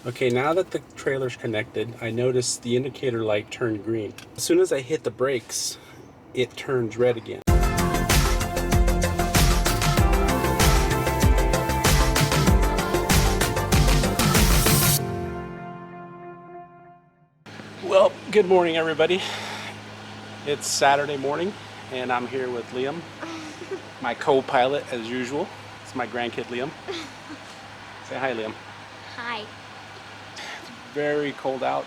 Okay, now that the trailer's connected, I noticed the indicator light turned green. As soon as I hit the brakes, it turns red again. Well, good morning, everybody. It's Saturday morning, and I'm here with Liam, my co-pilot as usual. It's my grandkid, Liam. Say hi, Liam. Hi. Very cold out,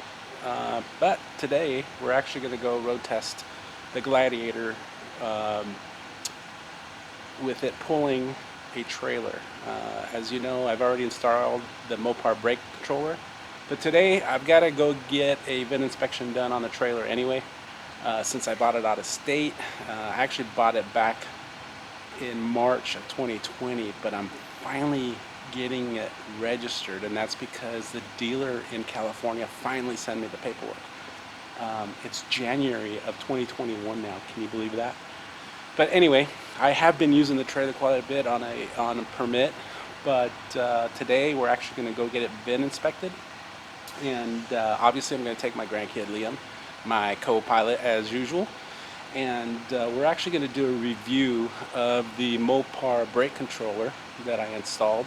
but today we're actually going to go road test the Gladiator with it pulling a trailer. As you know, I've already installed the Mopar Brake Controller, but today I've got to go get a VIN inspection done on the trailer anyway, since I bought it out of state. I actually bought it back in March of 2020, but I'm finally getting it registered, and that's because the dealer in California finally sent me the paperwork. It's January of 2021 now. Can you believe that? But anyway, I have been using the trailer quite a bit on a permit, but today we're actually going to go get it VIN inspected, and obviously I'm going to take my grandkid Liam, my co-pilot as usual, and we're actually going to do a review of the Mopar Brake Controller that I installed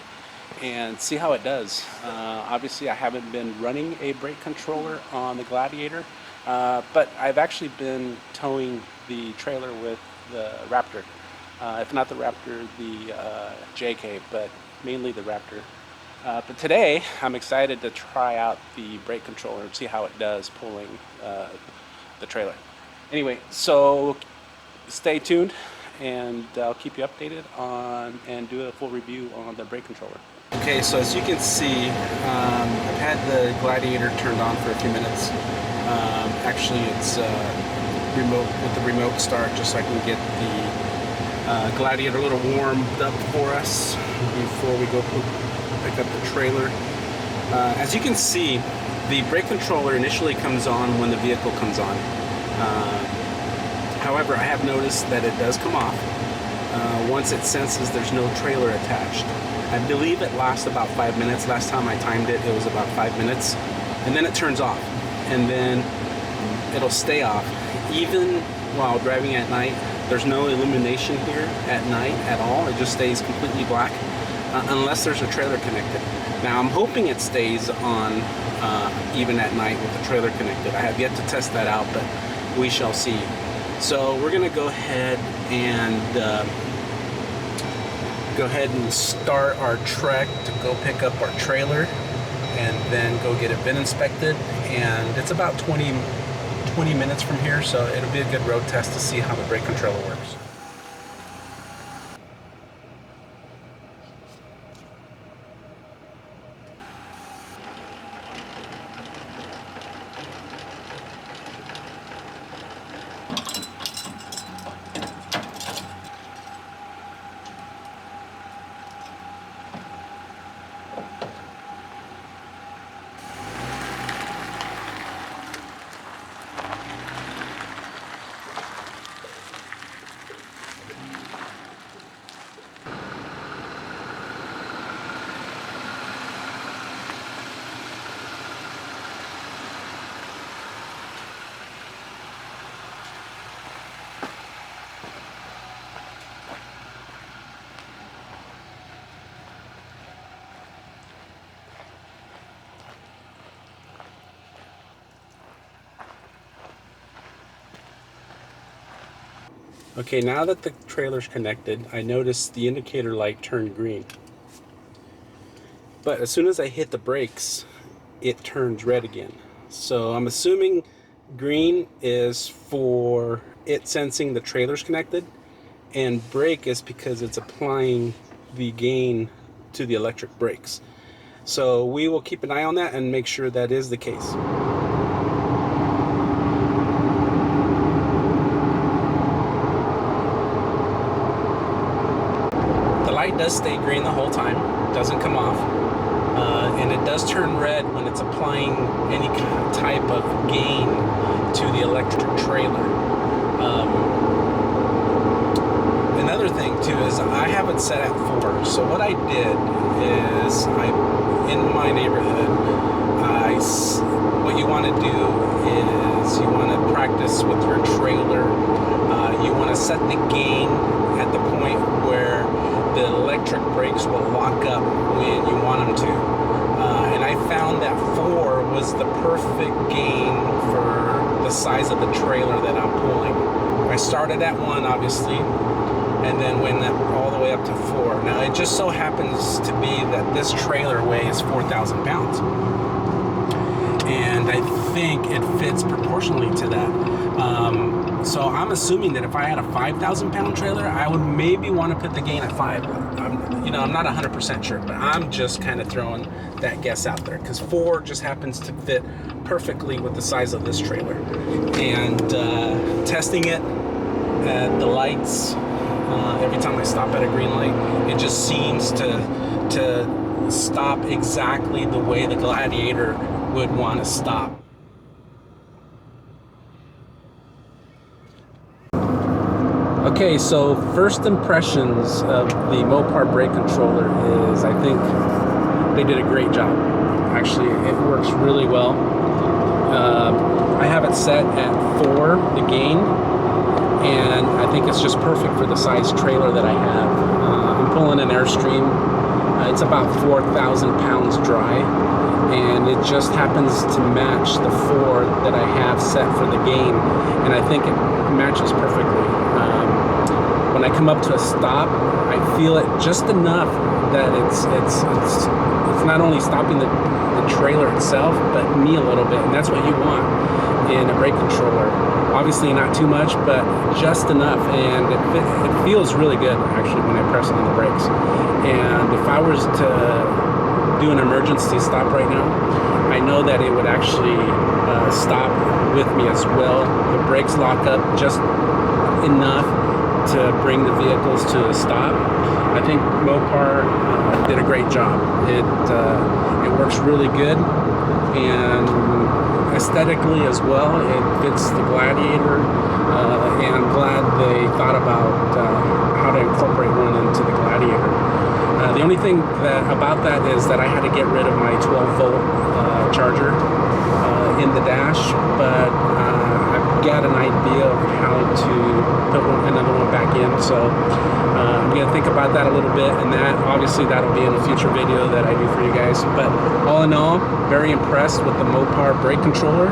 and see how it does. Obviously I haven't been running a brake controller on the Gladiator, but I've actually been towing the trailer with the Raptor. If not the Raptor, the JK, but mainly the Raptor. But today I'm excited to try out the brake controller and see how it does pulling the trailer. Anyway, so stay tuned, and I'll keep you updated on and do a full review on the brake controller. Okay, so as you can see, I've had the Gladiator turned on for a few minutes. Actually, it's remote with the remote start, just so I can get the Gladiator a little warmed up for us before we go pick up the trailer. As you can see, the brake controller initially comes on when the vehicle comes on. However, I have noticed that it does come off once it senses there's no trailer attached. I believe it lasts about 5 minutes. Last time I timed it, it was about 5 minutes. And then it turns off. And then it'll stay off. Even while driving at night, there's no illumination here at night at all. It just stays completely black unless there's a trailer connected. Now I'm hoping it stays on even at night with the trailer connected. I have yet to test that out, but we shall see. So we're gonna go ahead and start our trek to go pick up our trailer and then go get it VIN inspected. And it's about 20 minutes from here, so it'll be a good road test to see how the brake controller works. Okay, now that the trailer's connected, I noticed the indicator light turned green. But as soon as I hit the brakes, it turns red again. So I'm assuming green is for it sensing the trailer's connected, and brake is because it's applying the gain to the electric brakes. So we will keep an eye on that and make sure that is the case. The light does stay green the whole time, doesn't come off, and it does turn red when it's applying any type of gain to the electric trailer. Another thing too is I have it set at 4. So what I did is in my neighborhood, with your trailer. You want to set the gain at the point where the electric brakes will lock up when you want them to. And I found that 4 was the perfect gain for the size of the trailer that I'm pulling. I started at 1, obviously, and then went all the way up to 4. Now, it just so happens to be that this trailer weighs 4,000 pounds. And I think it fits proportionally to that. So I'm assuming that if I had a 5,000 pound trailer, I would maybe want to put the gain at 5. I'm not 100% sure, but I'm just kind of throwing that guess out there because 4 just happens to fit perfectly with the size of this trailer. And testing it at the lights, every time I stop at a green light, it just seems to stop exactly the way the Gladiator would want to stop. Okay, so first impressions of the Mopar Brake Controller is I think they did a great job. Actually, it works really well. I have it set at 4, the gain, and I think it's just perfect for the size trailer that I have. I'm pulling an Airstream. It's about 4,000 pounds dry, and it just happens to match the 4 that I have set for the gain, and I think it matches perfectly. When I come up to a stop, I feel it just enough that it's not only stopping the trailer itself, but me a little bit, and that's what you want in a brake controller. Obviously not too much, but just enough, and it feels really good actually when I press on the brakes. And if I was to do an emergency stop right now, I know that it would actually stop with me as well. The brakes lock up just enough to bring the vehicles to a stop. I think Mopar did a great job. It works really good, and aesthetically as well, it fits the Gladiator, and I'm glad they thought about how to incorporate one into the Gladiator. The only thing about that is that I had to get rid of my 12-volt charger in the dash, but I've got an idea of how to put another one back in, so I'm going to think about that a little bit, and that'll be in a future video that I do for you guys. But all in all, very impressed with the Mopar Brake Controller.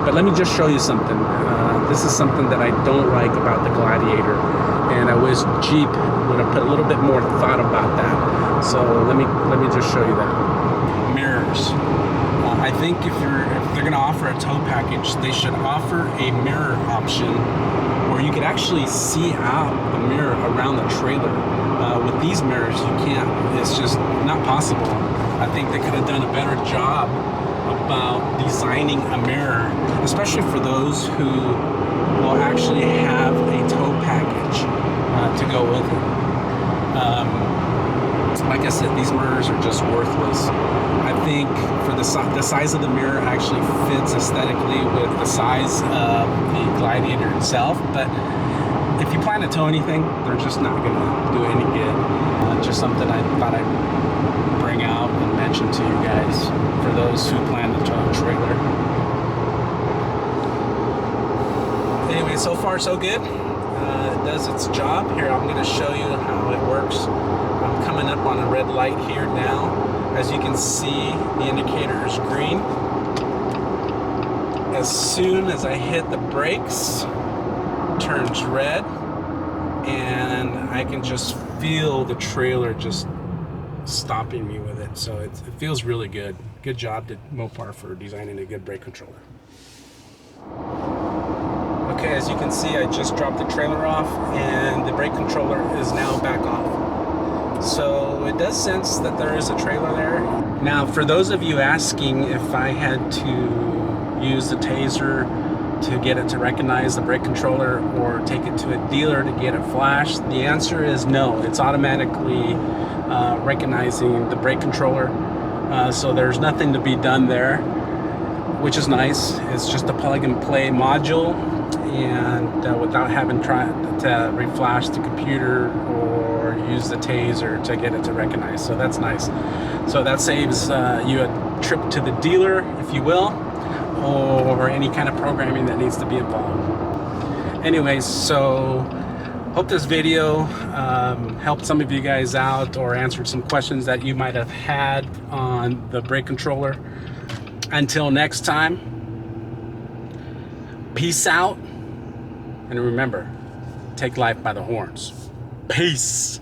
But let me just show you something. This is something that I don't like about the Gladiator, and I wish Jeep would have put a little bit more thought about that. So let me just show you that. Mirrors. I think if they're going to offer a tow package, they should offer a mirror option where you could actually see out the mirror around the trailer. With these mirrors, you can't. It's just not possible. I think they could have done a better job about designing a mirror, especially for those who will actually have a tow package to go with it. Like I said, these mirrors are just worthless. I think for the size of the mirror actually fits aesthetically with the size of the Gladiator itself, but if you plan to tow anything, they're just not going to do any good. Just something I thought I'd bring out and mention to you guys for those who plan to tow a trailer. Anyway, so far so good. It does its job. Here, I'm going to show you how it works. I'm coming up on a red light here now. As you can see, the indicator is green. As soon as I hit the brakes, it turns red, and I can just feel the trailer just stopping me with it. So it feels really good. Good job to Mopar for designing a good brake controller. Okay, as you can see, I just dropped the trailer off, and the brake controller is now back off. So it does sense that there is a trailer there. Now, for those of you asking if I had to use the taser to get it to recognize the brake controller or take it to a dealer to get it flashed, the answer is no. It's automatically recognizing the brake controller. So there's nothing to be done there, which is nice. It's just a plug and play module, and without having tried to reflash the computer or use the taser to get it to recognize. So that's nice. So that saves you a trip to the dealer, if you will. or any kind of programming that needs to be involved. Anyways, so hope this video helped some of you guys out or answered some questions that you might have had on the brake controller. Until next time, peace out, and remember, take life by the horns. Peace.